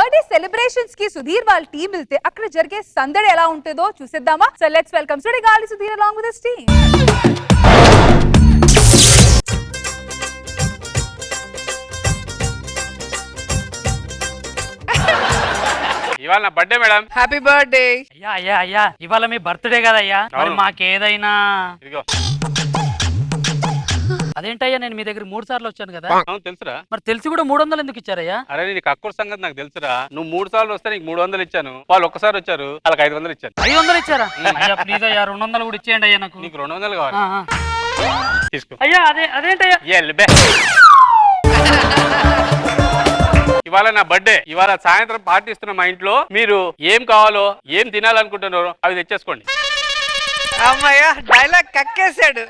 Birthday celebrations కి సుధీర్ వాళ్ళ team వెళ్తే అక్కడ జరిగే సందడి ఎలా ఉంటుందో చూసేద్దామా. So let's welcome Sudigali Sudheer along with his team. ఇవాళ నా బర్త్డే మేడం. Happy birthday. అయ్యా ఇవాళ మీ బర్త్డే కదయ్యా, మరి మాకేదైనా ఇదిగో. అదేంటయ్యా, నేను మీ దగ్గర 3 సార్లు వచ్చాను కదా. అవును తెలుసురా. మరి తెలిసి కూడా 300 ఎందుకు ఇచ్చారయ్యా? అరే నీకు అక్కుర సంగతి నాకు తెలుసురా. నువ్వు 3 సార్లు వస్తే నీకు 300 ఇచ్చాను. వాళ్ళు ఒక్కసారి వచ్చారు, వాళ్ళకి 500 ఇచ్చాను. 500 ఇచ్చారా? అయ్యా ప్లీజ్ అయ్యా 200 కూడా ఇచ్చేయండి అయ్యా నాకు. నీకు 200 కావాలి. తీసుకో. అయ్యా అదేంటయ్యా? ఇవాళ నా బర్త్డే. ఇవాళ సాయంత్రం పార్టీ ఇస్తున్న మా ఇంట్లో. మీరు ఏం కావాలో ఏం తినాలనుకుంటున్నారో అవి తెచ్చేసుకోండి. అమ్మయ్య డైలాగ్ కక్కేశాడు.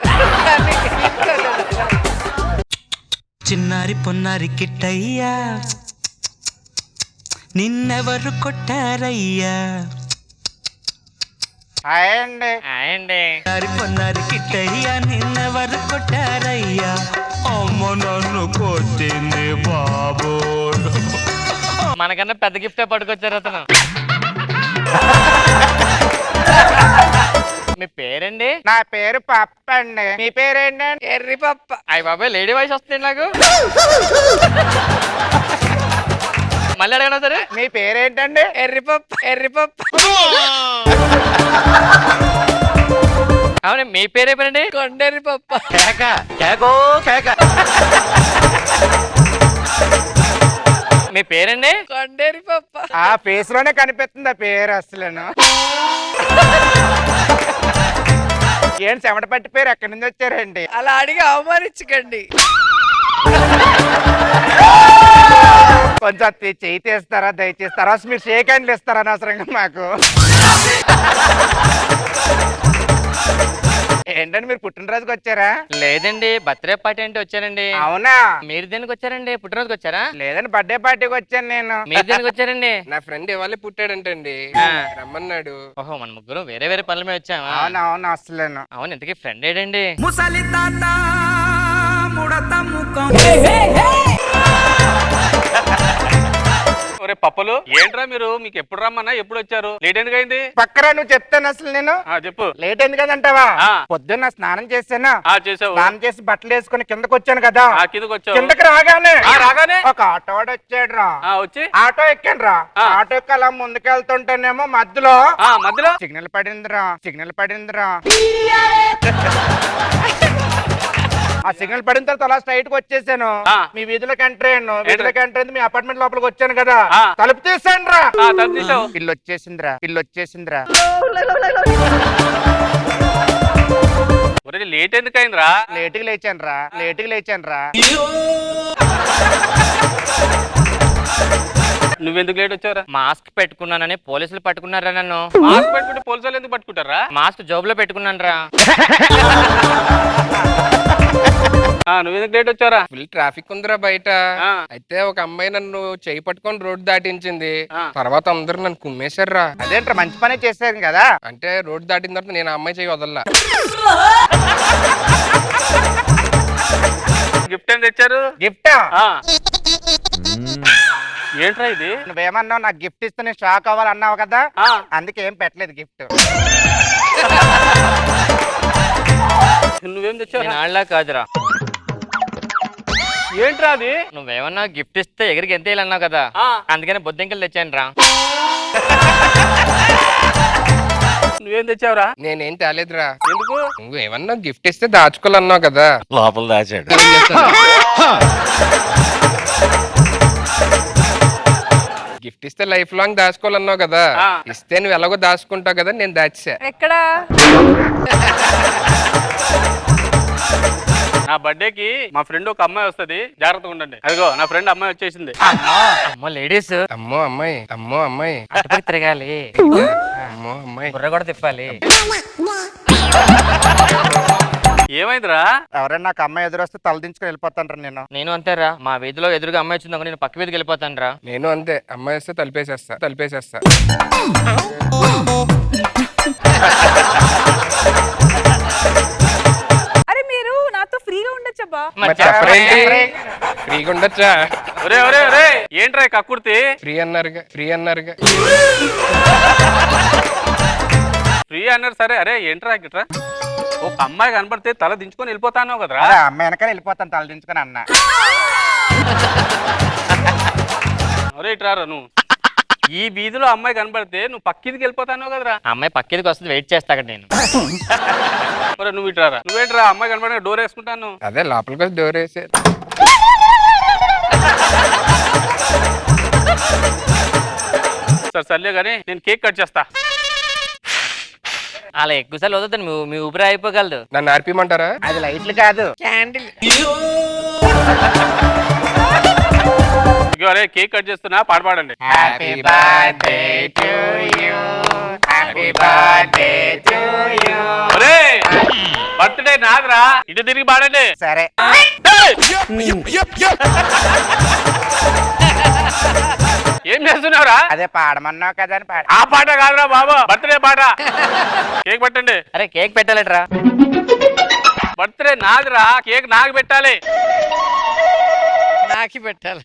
చిన్నారి పొన్నారి కిట్టయ్యా, నిన్నెవరు కొట్టారయ్యా? చిన్నారి పొన్నారి కిట్టయ్యా, నిన్నెవరు కొట్టారయ్యా? అమ్మ నన్ను కొట్టింది బాబు. మనకన్నా పెద్ద గిఫ్టే పట్టుకొచ్చారు అతను. మీ పేరండి? నా పేరు పప్ప అండి. మీ పేరేంటండి? ఎర్రి పప్ప. అయ్య బాబాయ్ లేడీ వాయిస్ వస్తుంది నాకు. మళ్ళీ అడగనా సరే? మీ పేరేంటండి? ఎర్రి పప్ప. ఎర్రి పప్ప. అవును మీ పేరే పేరండి? కొండెర్రి పప్ప. మీ పేరండి? కొండెర్రి పప్ప. ఆ ఫేస్ లోనే కనిపిస్తుంది ఆ పేరు అసలు. ఏంటి చెమట పట్టి పేరు ఎక్కడి నుంచి వచ్చారండి? అలా అడిగి అవమానించకండి. కొంచెం చెయ్యి తీస్తారా దయచేసి? తర్వాత మీరు షేక్ హ్యాండ్లు ఇస్తారా అనవసరంగా మాకు? ఏంటండి మీరు పుట్టినరోజుకి వచ్చారా? లేదండి బర్త్డే పార్టీ అంటే వచ్చానండి. అవునా? మీరు దేనికి వచ్చారండి? పుట్టినరోజుకి వచ్చారా? లేదండి బర్త్డే పార్టీకి వచ్చాను నేను. మీరు దేనికి వచ్చారండి? నా ఫ్రెండ్ ఇవాళ పుట్టాడంటండి, రమ్మన్నాడు. ఓహో మన ముగ్గురు వేరే వేరే పనుల మీద వచ్చామా? అవునవును అసలేను. అవును ఇంతకీ ఫ్రెండ్ ఏడండి? ముసలి తాత ముడత ముఖం. ఒరే పప్పలు ఏంట్రా మీరు? మీకు ఎప్పుడు రమ్మన్నా ఎప్పుడు వచ్చారు? లేట్ ఎందుకు అయింది? పక్కరా నువ్వు చెప్తాను అసలు నేను. చెప్పు. లేట్ ఎందుకంటావా? ఆ. పొద్దున్న స్నానం చేశాను. చేసావు. స్నానం చేసి బట్టలు వేసుకుని కిందకు వచ్చాను కదా. కిందకు వచ్చావు. కిందకి రాగానే రాగానే ఒక ఆటో వాడు వచ్చాడు రా. వచ్చి ఆటో ఎక్కాను రా. ఆటోకి అలా ముందుకెళ్తుంటేనేమో మధ్యలో మధ్యలో సిగ్నల్ పడిందిరా. సిగ్నల్ పడిందిరా. ఆ సిగ్నల్ పడిన తర్వాత అలా స్ట్రైట్ గా వచ్చేసాను. మీ వీధిలోకి ఎంటర్ అయ్యాను. వీధిలోకి ఎంటర్ అయింది మీ అపార్ట్మెంట్ లోపలికి వచ్చాను కదా. తలుపు తీసాను రా. ఇల్లు వచ్చేసిందిరా. ఇల్లు వచ్చేసిందిరా. లేట్ ఎందుకు అయిందిరా? లేటుగా లేచాను రా. లేటుగా లేచాను రా. నువ్వెందుకు లేట్ వచ్చారా? మాస్క్ పెట్టుకున్నానని పోలీసులు పట్టుకున్నారా నన్ను. మాస్క్ పెట్టుకుంటే పోలీసులు ఎందుకు పట్టుకుంటారా? మాస్క్ జోబులో పెట్టుకున్నాను రా. నువ్వెందుకు లేట్ వచ్చారా? ఫుల్ ట్రాఫిక్ ఉందిరా బయట. అయితే ఒక అమ్మాయి నన్ను చేయి పట్టుకొని రోడ్ దాటించింది. తర్వాత అందరూ నన్ను కుమ్మేశారా. అదేంట్రా మంచి పనే చేశాను కదా. అంటే రోడ్ దాటిన తర్వాత నేను ఆ అమ్మాయి చేయి వదల్లా. గిఫ్ట్ ఏం తెచ్చారు? గిఫ్ట్ ఏంట్రా ఇది? నువ్వేమన్నావు? నాకు గిఫ్ట్ ఇస్తే నేను షాక్ అవ్వాలన్నావు కదా. అందుకే ఏం పెట్టలేదు గిఫ్ట్. నువ్వేం తెచ్చావు? నాళ్ళ కాదురా. ఏంట్రా అది? నువ్వేమన్నా గిఫ్ట్ ఇస్తే ఎగిరికి ఎంత అన్నావు కదా, అందుకని బొద్దింకలు తెచ్చాను రా. నువ్వేం తెచ్చావురా? నేనేం తేలేదురా. ఎందుకు? నువ్వు ఏమన్నా గిఫ్ట్ ఇస్తే దాచుకోవాలన్నావు కదా, లోపల దాచాడు. గిఫ్ట్ ఇస్తే లైఫ్ లాంగ్ దాచుకోవాలన్నావు కదా, ఇస్తే నువ్వు ఎలాగో దాచుకుంటావు కదా, నేను దాచా. ఎక్కడ? నా బర్త్డేకి మా ఫ్రెండ్ ఒక అమ్మాయి వస్తుంది, జాగ్రత్తగా ఉండండి. అదిగో నా ఫ్రెండ్ అమ్మాయి వచ్చేసింది. అమ్మో లేడీస్. అమ్మో అమ్మాయి. అమ్మో అమ్మాయి. అటుపక్క తిరగాలి. అమ్మో అమ్మాయి. బుర్ర కూడా తిప్పాలి. ఏమైందిరా? ఎవరైనా నాకు అమ్మాయి ఎదురొస్తే తలదించుకుని వెళ్ళిపోతాను నేను. నేను అంతేరా. మా వీధిలో ఎదురుగా అమ్మాయి వచ్చింది, నేను పక్క వీధికి వెళ్ళిపోతాను రా. నేను అంతే. అమ్మాయి వస్తే తలిపేసేస్తా. అరే మీరు నాతో ఫ్రీగా ఉండొచ్చబ్బా. ఫ్రీగా ఉండొచ్చా? ఒరే ఒరే ఒరే ఏంట్రా ఈ కక్కుర్తి? ఫ్రీ అన్నారుగా ఫ్రీ అన్నారు సరే. అరే ఏంట్రా గిట్రా ఒక అమ్మాయి కనపడితే తల దించుకొని వెళ్ళిపోతాను కదరా. అదే అమ్మాయి వెనకాల వెళ్ళిపోతాను తలదించుకొని అన్న. ఒరే ఇట్రారా నువ్వు. ఈ వీధిలో అమ్మాయి కనపడితే నువ్వు పక్కిదికి వెళ్ళిపోతాను కదరా. అమ్మాయి పక్కేదికి వస్తుంది, వెయిట్ చేస్తా అక్కడ నేను. ఒరే నువ్వు ఇట్రారా. నువ్వేంట్రా అమ్మాయి కనపడిన డోర్ వేసుకుంటాను. అదే లోపలికి వచ్చి డోర్ వేసారు. సరే సర్లే కానీ నేను కేక్ కట్ చేస్తా. అలా ఎక్కువసార్లు వద్దని మీ ఊపిరి అయిపోగలదు. నన్ను ఆర్పిమంటారా? అది లైట్లు కాదు, క్యాండిల్. ఇగో అరే కేక్ కట్ చేస్తున్నా, పాట పాడండి. Happy birthday to you, happy birthday to you. ఒరే బర్త్డే నాదిరా, ఇటు తిరిగి పాడండి. సరే ఏం చేస్తున్నావురా? అదే పాడమన్నావు కదా అని పాడ. ఆ పాట కాదురా బాబు, బర్త్డే పాట. కేక్ పెట్టండి. అరే కేక్ పెట్టాలట్రా. బర్త్డే నాదిరా, కేక్ నాకు పెట్టాలి. నాకి పెట్టాలి.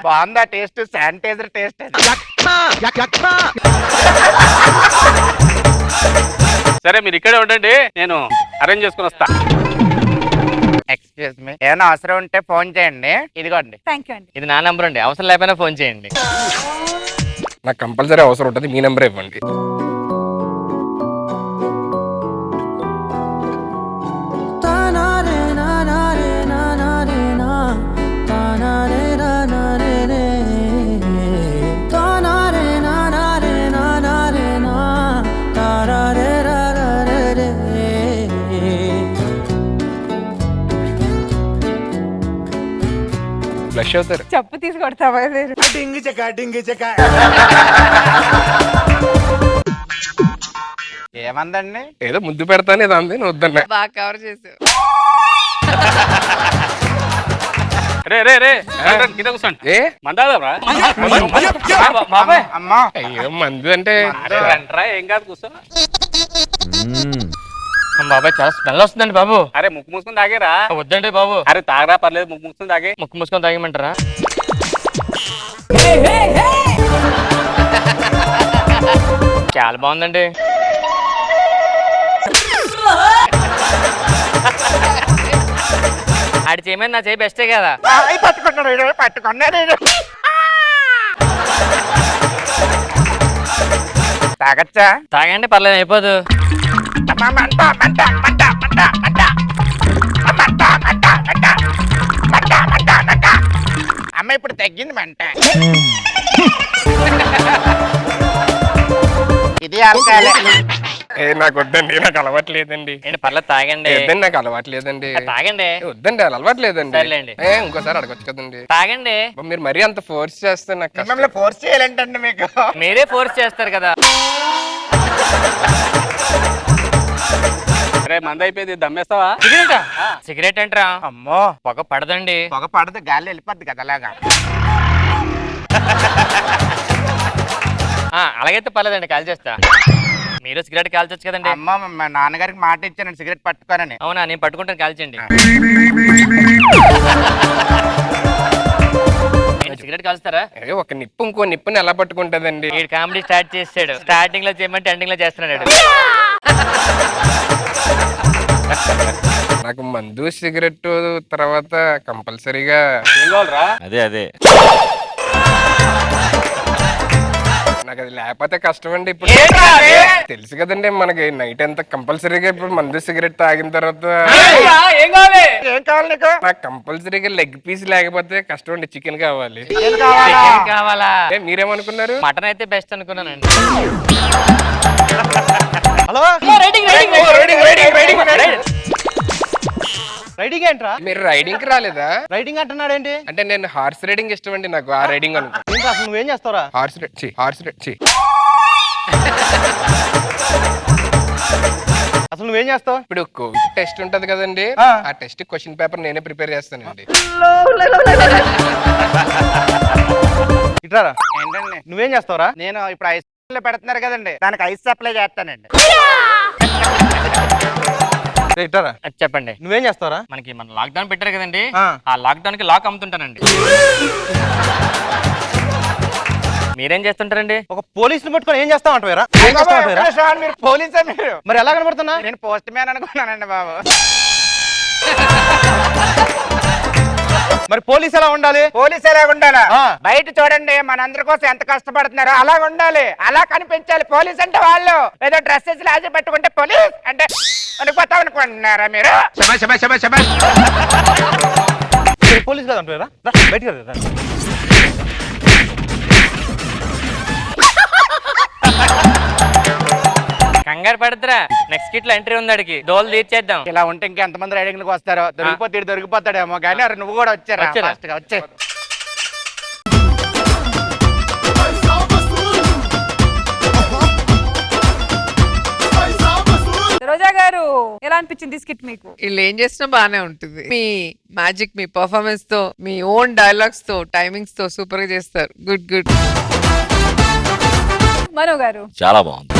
బాగుందా టేస్ట్? శానిటైజర్ టేస్ట్ అది. సరే మీరు ఇక్కడే ఉండండి, నేను అరేంజ్ చేసుకుని వస్తా. ఎక్స్క్యూజ్ మీ, ఏమైనా అవసరం ఉంటే ఫోన్ చేయండి. ఇదిగోండి. థ్యాంక్ యూ అండి. ఇది నా నంబర్ అండి, అవసరం లేకపోయినా ఫోన్ చేయండి. నాకు కంపల్సరీ అవసరం ఉంటుంది, మీ నెంబర్ ఇవ్వండి. ఫ్లష్ అవుతారు. చెప్పు తీసి కొడతావా? ఏమందండి? ఏదో ముద్దు పెడతాను ఏదో అంది, నువ్వు వద్దన్నా. బాగా కవర్ చేసావు. రే రే రే కింద కూర్చోండి. ఏ మందాదరా బాబాయ్ అమ్మా అయ్యో మందు అంటే రంట్రా, ఏం కాదు కూర్చో. బాబాయ్ చాలా స్మెల్ వస్తుందండి బాబు. అరే ముక్కు మూసుకొని తాగేరా. వద్దండి బాబు. అరే తాగరా పర్లేదు, ముక్కు మూసుకొని తాగే. ముక్కు మూసుకొని తాగమంటారా? చాలా బాగుందండి. ఆడి చేయమని నా చేయి బెస్టే కదా. పట్టుకున్నాడు. తాగచ్చా? తాగండి పర్లేదు, అయిపోదు. అమ్మ ఇప్పుడు తగ్గింది మంట. ఇది ఆల్కాలే. ఏ నాకు వద్దండి, నాకు అలవాట్లేదండి. ఏంటి పర్లేదు తాగండి. వద్దండి, నాకు అలవాట్లేదండి. తాగండి. వద్దండి, అలవాట్లేదండి. సర్లేండి. ఇంకోసారి అడగొచ్చు కదండి. తాగండి. మీరు మరీ అంత ఫోర్స్ చేస్తే నాకు కష్టం. మిమ్మల్ని ఫోర్స్ చేయాలంటండి మీకు. మీరే ఫోర్స్ చేస్తారు కదా. అరే మంద అయిపోయింది, దమ్మేస్తావా? సిగరెటా? సిగరెట్ ఏంట్రా? అమ్మో పొగ పడదండి. పొగ పడదు, గాలి వెళ్ళిపోద్ది కదా అలాగా. అలాగైతే పర్లేదండి, కాల్ చేస్తా. మీరు సిగరెట్ కాల్చొచ్చు కదండి. అమ్మ మా నాన్నగారికి మాట ఇచ్చాను సిగరెట్ పట్టుకోనని. అవునా, నేను పట్టుకుంటాను, కాల్చండి. సిగరెట్ కాల్స్తారా? ఒక నిప్పు ఇంకో నిప్పుని ఎలా పట్టుకుంటదండి? ఈ కామెడీ స్టార్ట్ చేసాడు. స్టార్టింగ్ లో చేయమంటే ఎండింగ్ లో చేస్తున్నాడు. నాకు మందు సిగరెట్ తర్వాత కంపల్సరీగా ఏం కావాలరా? అదే నాకు అది లేకపోతే కష్టం అండి. ఇప్పుడు తెలుసు కదండి మనకి నైట్ ఎంత కంపల్సరీగా ఇప్పుడు మందు సిగరెట్ తాగిన తర్వాత ఏం కావాలి? ఏం కావాలి నీకు? నాకు కంపల్సరీగా లెగ్ పీస్ లేకపోతే కష్టం అండి. చికెన్ కావాలి. ఏం కావాలా? చికెన్ కావాలా? మీరేమనుకున్నారు? మటన్ అయితే బెస్ట్ అనుకున్నానండి. హలో రైడింగ్ ఏంట్రా? మీరు రైడింగ్ కి రాలేదా? రైడింగ్ అంటున్నాడు ఏంటి? అంటే నేను హార్స్ రైడింగ్ ఇష్టం అండి, నాకు ఆ రైడింగ్ అనుకో. ఏంటి అసలు నువ్వేం చేస్తావురా? హార్స్ అసలు నువ్వేం చేస్తావు? ఇప్పుడు కోవిడ్ టెస్ట్ ఉంటది కదండి, ఆ. ఆ టెస్ట్ క్వశ్చన్ పేపర్ నేనే ప్రిపేర్ చేస్తానండి. ఇట్రారా, ఏంటండి? నువ్వేం చేస్తావురా? నేను ఇప్పుడు ఐస్ లో పెడుతున్నారు కదండి, దానికి ఐస్ సప్లై చేస్తానండి. ఇట్టారా అది చెప్పండి. నువ్వేం చేస్తావురా? మనకి మన లాక్డౌన్ పెట్టారు కదండి, ఆ. ఆ లాక్డౌన్ కి లాక్ అమ్ముతుంటానండి. మీరేం చేస్తుంటారండి? ఒక పోలీసుని పట్టుకొని ఏం చేస్తావు అంటారా? మీరు పోలీసా మీరు? మరి ఎలా కనబడుతున్నా? నేను పోస్ట్ మ్యాన్ అనుకున్నానండి బాబు. మరి పోలీసు ఎలా ఉండాలి? పోలీసు ఎలా ఉండాలా? ఆ. బయట చూడండి మనందరి కోసం ఎంత కష్టపడుతున్నారో అలా ఉండాలి, అలా కనిపించాలి. పోలీస్ అంటే వాళ్ళు ఏదో డ్రెస్సెస్ లాజీ పెట్టుకుంటే పోలీస్ అంటే అనుకోతాం అనుకుంటున్నారా మీరు? పోలీసు కదా అంటారా? బయటికి రా. కంగారు పడతారా, నెక్స్ట్ కిట్ లో ఎంట్రీ ఉంది అడిగి డోల్ తీర్చేద్దాం. ఇలా ఉంటే ఇంకా ఎంతమంది రైడింగ్ వస్తారో. దొరికిపోతాడేమో కానీ అరే నువ్వు కూడా వచ్చారా? వచ్చారా? Fast గా వచ్చే. రోజా గారు ఎలా అనిపించింది స్కిట్ మీకు? వీళ్ళు ఏం చేసినా బానే ఉంటుంది. మీ మ్యాజిక్, మీ పర్ఫార్మెన్స్ తో, మీ ఓన్ డైలాగ్స్ తో, టైమింగ్స్ తో సూపర్ గా చేస్తారు. Good good. మనో గారు చాలా బాగుంది.